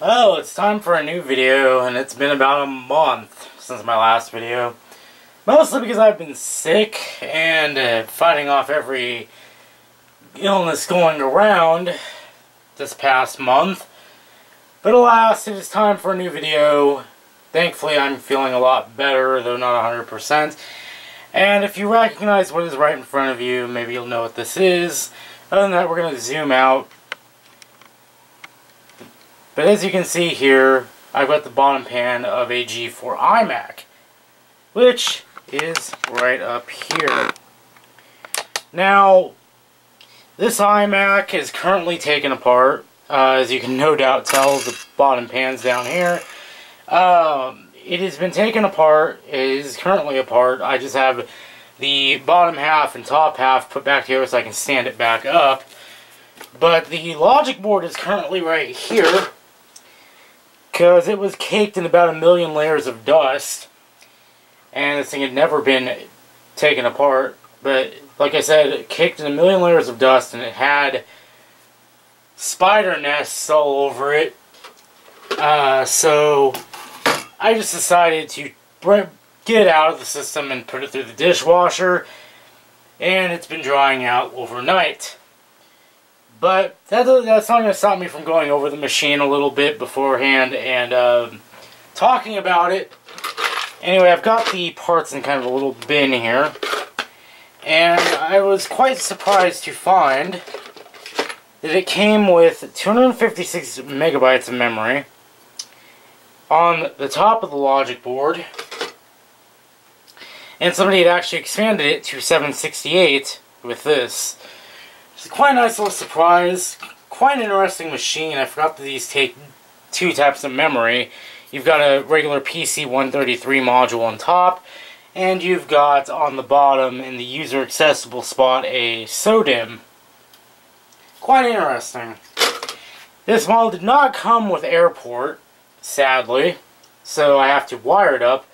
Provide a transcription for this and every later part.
Well, it's time for a new video, and it's been about a month since my last video. Mostly because I've been sick and fighting off every illness going around this past month. But alas, it is time for a new video. Thankfully, I'm feeling a lot better, though not 100%. And if you recognize what is right in front of you, maybe you'll know what this is. Other than that, we're going to zoom out. But as you can see here, I've got the bottom pan of a G4 iMac, which is right up here. Now, this iMac is currently taken apart. As you can no doubt tell, the bottom pan's down here. It has been taken apart. It is currently apart. I just have the bottom half and top half put back together so I can stand it back up. But the logic board is currently right here, because it was caked in about 1 million layers of dust, and this thing had never been taken apart. But like I said, it caked in 1 million layers of dust, and it had spider nests all over it. So I just decided to get it out of the system and put it through the dishwasher, and it's been drying out overnight. But that's not going to stop me from going over the machine a little bit beforehand and talking about it. Anyway, I've got the parts in kind of a little bin here. And I was quite surprised to find that it came with 256 megabytes of memory on the top of the logic board. And somebody had actually expanded it to 768 with this. It's quite a nice little surprise. Quite an interesting machine. I forgot that these take two types of memory. You've got a regular PC-133 module on top, and you've got on the bottom in the user accessible spot a SODIMM. Quite interesting. This model did not come with AirPort, sadly, so I have to wire it up.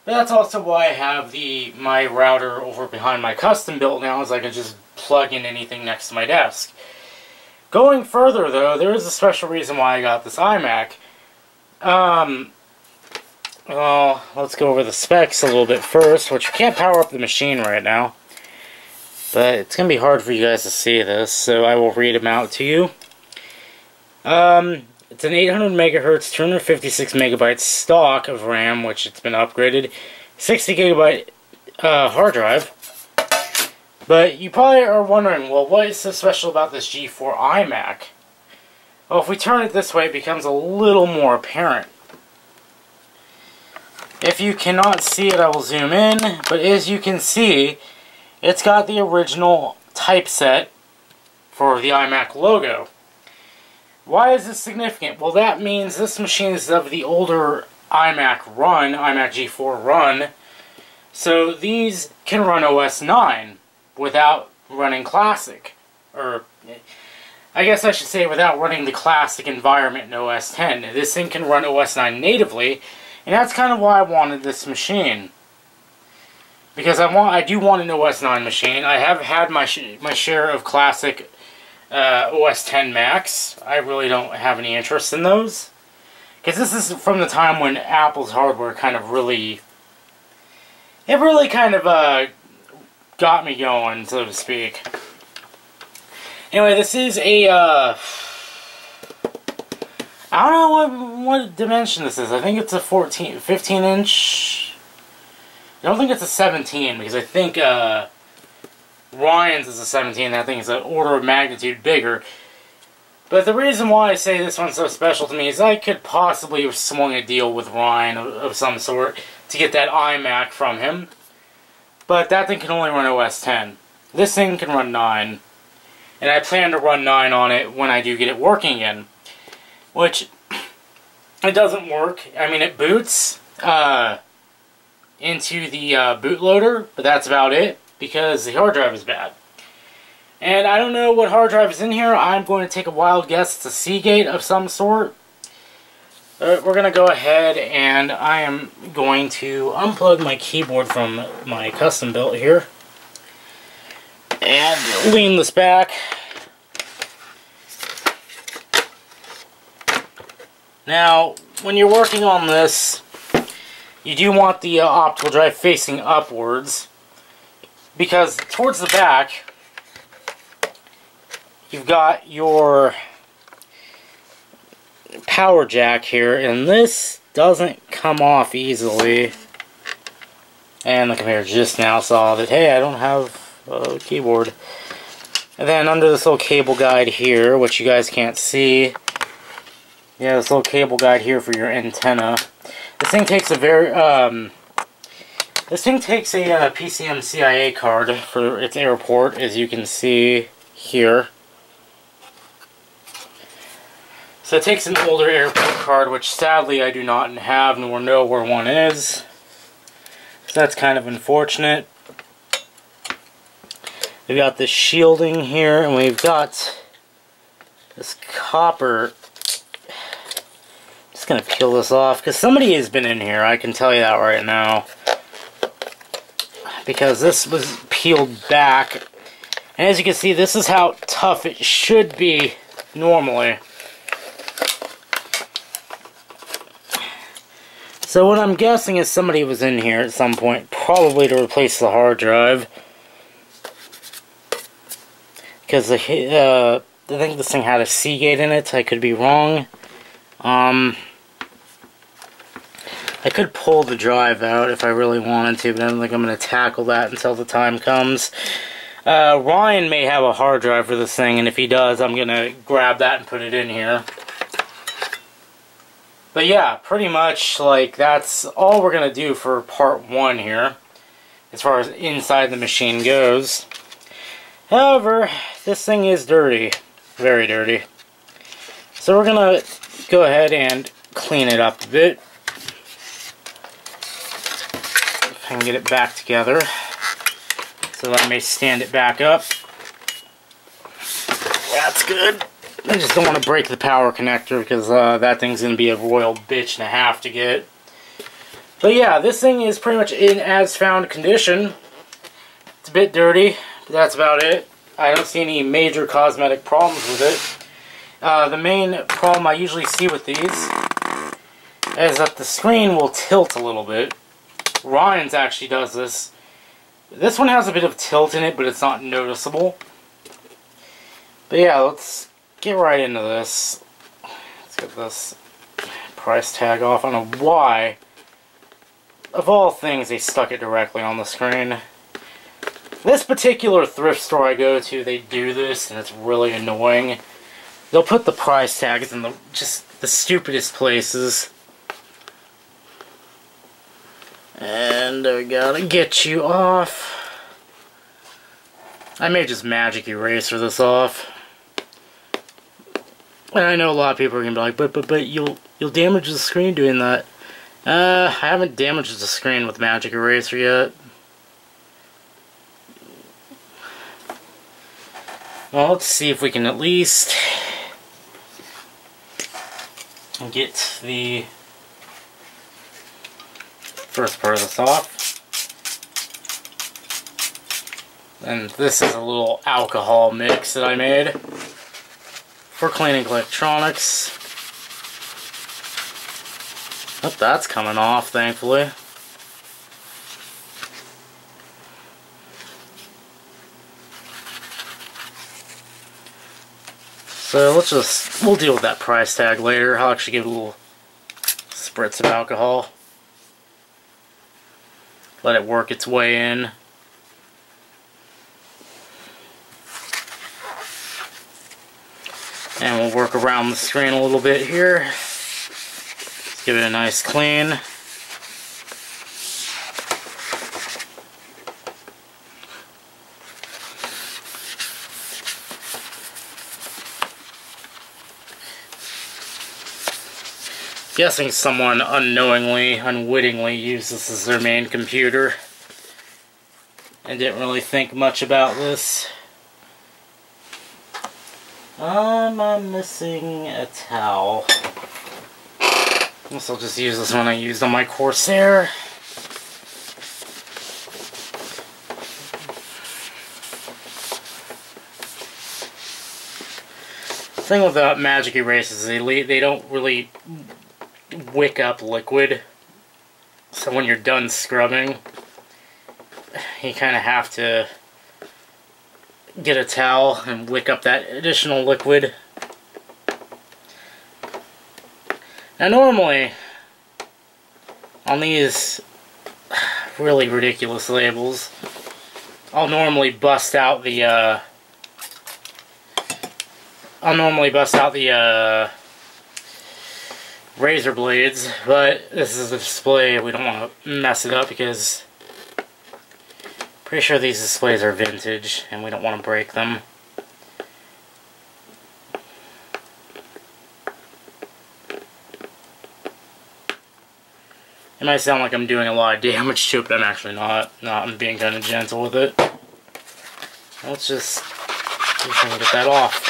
But that's also why I have my router over behind my custom built now, as I can just plug in anything next to my desk. Going further though, there is a special reason why I got this iMac. Well, let's go over the specs a little bit first, which you can't power up the machine right now. But it's going to be hard for you guys to see this, so I will read them out to you. It's an 800 megahertz, 256 megabytes stock of RAM, which it's been upgraded, 60 gigabyte hard drive. But you probably are wondering, well, what is so special about this G4 iMac? Well, if we turn it this way, it becomes a little more apparent. If you cannot see it, I will zoom in, but as you can see, it's got the original typeset for the iMac logo. Why is this significant? Well, that means this machine is of the older iMac G4 run, so these can run OS 9 without running Classic. Or, I guess I should say without running the Classic environment in OS 10. This thing can run OS 9 natively, and that's kind of why I wanted this machine. Because I do want an OS 9 machine. I have had my share of Classic OS 10 Macs. I really don't have any interest in those. Because this is from the time when Apple's hardware kind of really got me going, so to speak. Anyway, this is a, I don't know what dimension this is. I think it's a 15 inch. I don't think it's a 17, because I think, Ryan's is a 17, I think it's an order of magnitude bigger. But the reason why I say this one's so special to me is I could possibly have swung a deal with Ryan of some sort to get that iMac from him. But that thing can only run OS 10. This thing can run 9. And I plan to run 9 on it when I do get it working again. Which, it doesn't work. I mean, it boots into the bootloader, but that's about it, because the hard drive is bad. And I don't know what hard drive is in here. I'm going to take a wild guess. It's a Seagate of some sort. We're going to go ahead and I am going to unplug my keyboard from my custom built here. And lean this back. Now, when you're working on this, you do want the optical drive facing upwards, because towards the back, you've got your power jack here, and this doesn't come off easily. And the computer just now saw that, hey, I don't have a keyboard. And then under this little cable guide here, which you guys can't see, yeah, this little cable guide here for your antenna. This thing takes a PCM CIA card for its airport, as you can see here. So it takes an older airport card, which sadly I do not have, nor know where one is. So that's kind of unfortunate. We've got the shielding here, and we've got this copper. Just gonna peel this off, because somebody has been in here, I can tell you that right now. Because this was peeled back. And as you can see, this is how tough it should be normally. So what I'm guessing is somebody was in here at some point, probably to replace the hard drive. Because I think this thing had a Seagate in it, I could be wrong. I could pull the drive out if I really wanted to, but I don't think I'm going to tackle that until the time comes. Ryan may have a hard drive for this thing, and if he does, I'm going to grab that and put it in here. But yeah, pretty much, like, that's all we're going to do for part 1 here, as far as inside the machine goes. However, this thing is dirty. Very dirty. So we're going to go ahead and clean it up a bit. If I can get it back together, so that I may stand it back up. That's good. I just don't want to break the power connector, because that thing's going to be a royal bitch and a half to get. But yeah, this thing is pretty much in as found condition. It's a bit dirty, but that's about it. I don't see any major cosmetic problems with it. The main problem I usually see with these is that the screen will tilt a little bit. Ryan's actually does this. This one has a bit of tilt in it, but it's not noticeable. But yeah, let's get right into this. Let's get this price tag off. I don't know why, of all things, they stuck it directly on the screen. This particular thrift store I go to, they do this, and it's really annoying. They'll put the price tags in just the stupidest places. And I gotta get you off. I may just magic eraser this off. And I know a lot of people are gonna be like, but you'll damage the screen doing that. I haven't damaged the screen with magic eraser yet. Well, let's see if we can at least get the first part of this off. And this is a little alcohol mix that I made for cleaning electronics. Oh, that's coming off, thankfully. So we'll deal with that price tag later. I'll actually give it a little spritz of alcohol. Let it work its way in. And we'll work around the screen a little bit here. Let's give it a nice clean. Guessing someone unknowingly, unwittingly used this as their main computer and didn't really think much about this. I'm missing a towel. I guess I'll just use this one I used on my Corsair. The thing with magic erasers is they don't really wick up liquid. So when you're done scrubbing, you kind of have to get a towel and wick up that additional liquid. Now normally, on these really ridiculous labels, I'll normally bust out the razor blades, but this is a display. We don't want to mess it up because pretty sure these displays are vintage and we don't want to break them. It might sound like I'm doing a lot of damage to it, but I'm actually not. I'm being kind of gentle with it. Let's just see if I can get that off.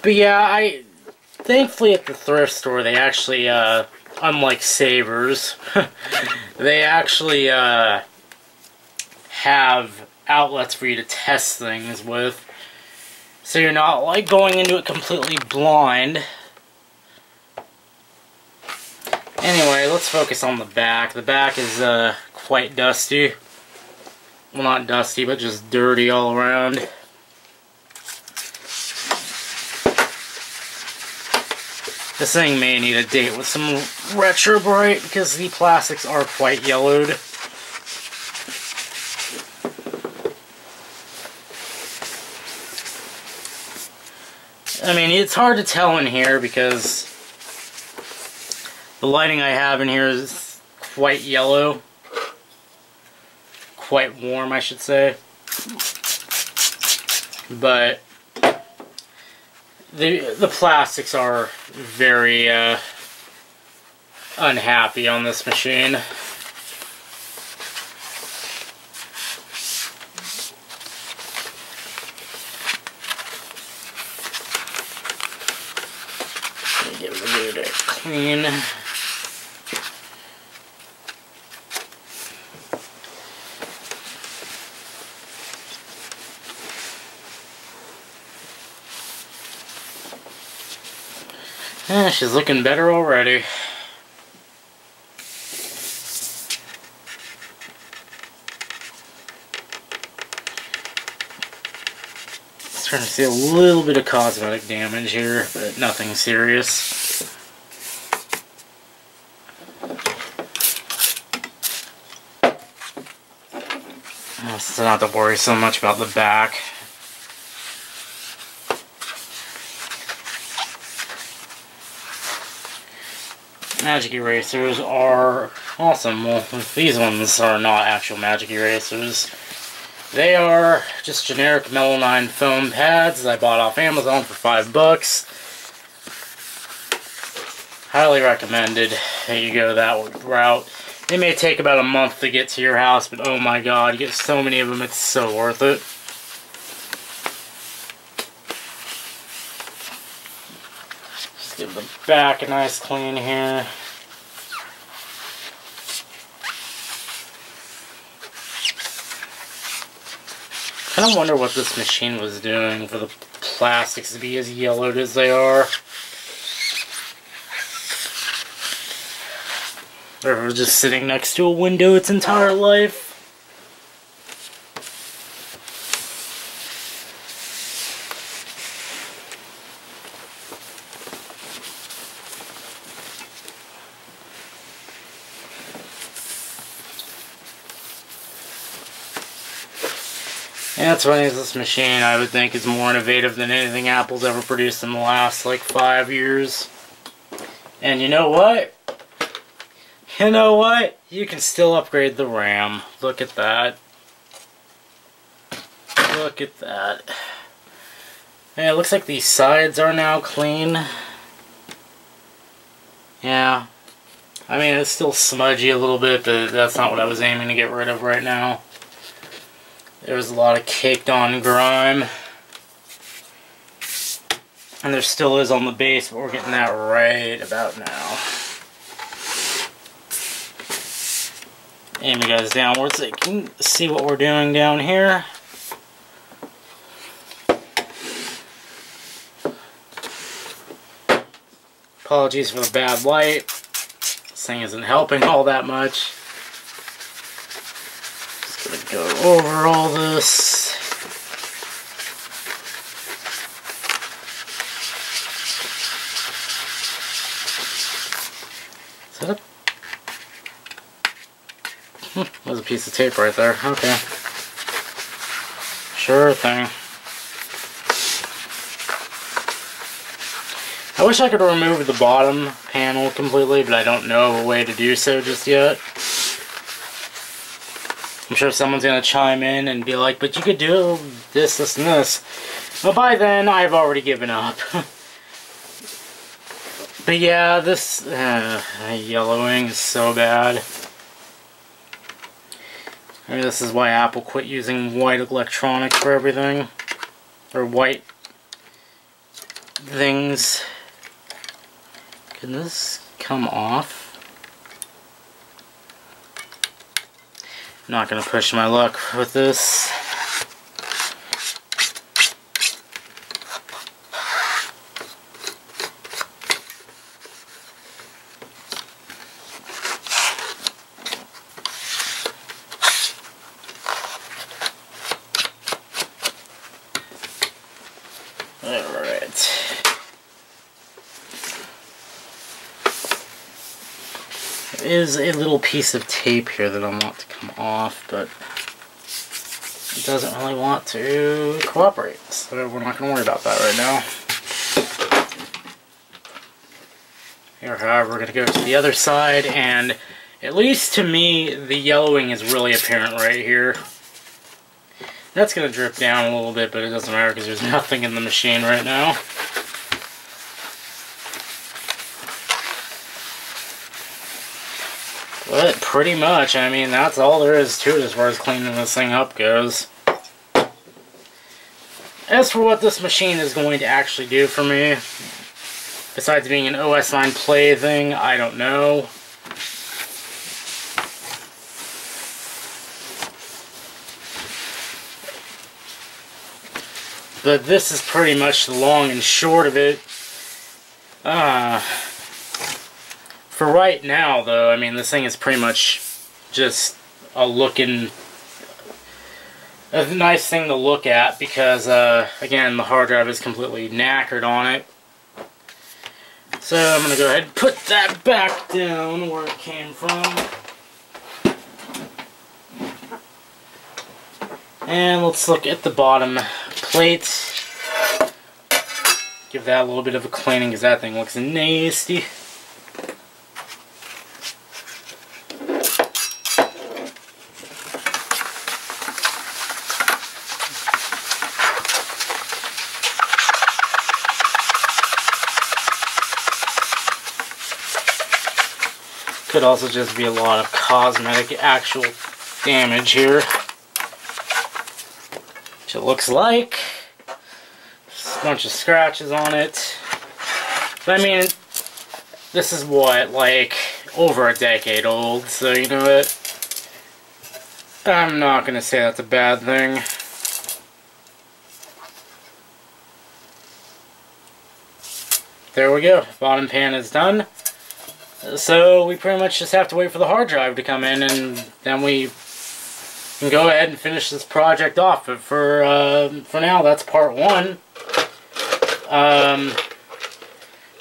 But yeah, thankfully at the thrift store they actually, unlike Savers, they actually have outlets for you to test things with. So you're not like going into it completely blind. Anyway, let's focus on the back. The back is quite dusty. Well, not dusty, but just dirty all around. This thing may need a date with some Retro Bright because the plastics are quite yellowed. I mean, it's hard to tell in here because the lighting I have in here is quite yellow. Quite warm, I should say. But the plastics are very unhappy on this machine. Let me give it a clean. Yeah, she's looking better already. Starting to see a little bit of cosmetic damage here, but nothing serious. So not to worry so much about the back. Magic erasers are awesome. Well, these ones are not actual magic erasers. They are just generic melamine foam pads that I bought off Amazon for $5. Highly recommended that you go that route. They may take about a month to get to your house, but oh my god, you get so many of them, it's so worth it. Just give the back a nice clean here. I kind of wonder what this machine was doing for the plastics to be as yellowed as they are. Or if it was just sitting next to a window its entire life. Yeah, that's funny, this machine I would think is more innovative than anything Apple's ever produced in the last like 5 years. And you know what? You know what? You can still upgrade the RAM. Look at that. Look at that. Yeah, it looks like these sides are now clean. Yeah. I mean, it's still smudgy a little bit, but that's not what I was aiming to get rid of right now. There was a lot of caked on grime. And there still is on the base, but we're getting that right about now. Aim you guys downwards so you can see what we're doing down here. Apologies for the bad light. This thing isn't helping all that much. Just gonna go over all this. Is that there's a piece of tape right there. Okay. Sure thing. I wish I could remove the bottom panel completely, but I don't know of a way to do so just yet. I'm sure someone's going to chime in and be like, but you could do this, this, and this. But by then, I've already given up. But yeah, this yellowing is so bad. I mean, this is why Apple quit using white electronics for everything. Or white things. Can this come off? I'm not going to push my luck with this. Alright. There is a little piece of tape here that I want to come off, but it doesn't really want to cooperate, so we're not going to worry about that right now. Here, however, we're going to go to the other side, and at least to me, the yellowing is really apparent right here. That's going to drip down a little bit, but it doesn't matter because there's nothing in the machine right now. But pretty much, I mean, that's all there is to it as far as cleaning this thing up goes. As for what this machine is going to actually do for me, besides being an OS 9 plaything, I don't know. But this is pretty much the long and short of it. For right now, though, I mean, this thing is pretty much just a nice thing to look at because, again, the hard drive is completely knackered on it. So I'm going to go ahead and put that back down where it came from. And let's look at the bottom plate. Give that a little bit of a cleaning because that thing looks nasty. Could also just be a lot of cosmetic actual damage here. Which it looks like. Just a bunch of scratches on it. But I mean, this is what, like, over a decade old, so you know what? I'm not going to say that's a bad thing. There we go. Bottom pan is done. So we pretty much just have to wait for the hard drive to come in, and then we can go ahead and finish this project off. But for now, that's part one.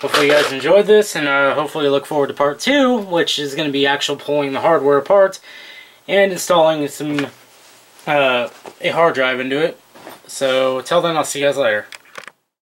Hopefully you guys enjoyed this, and hopefully you look forward to part two, which is going to be actual pulling the hardware apart and installing some a hard drive into it. So till then, I'll see you guys later.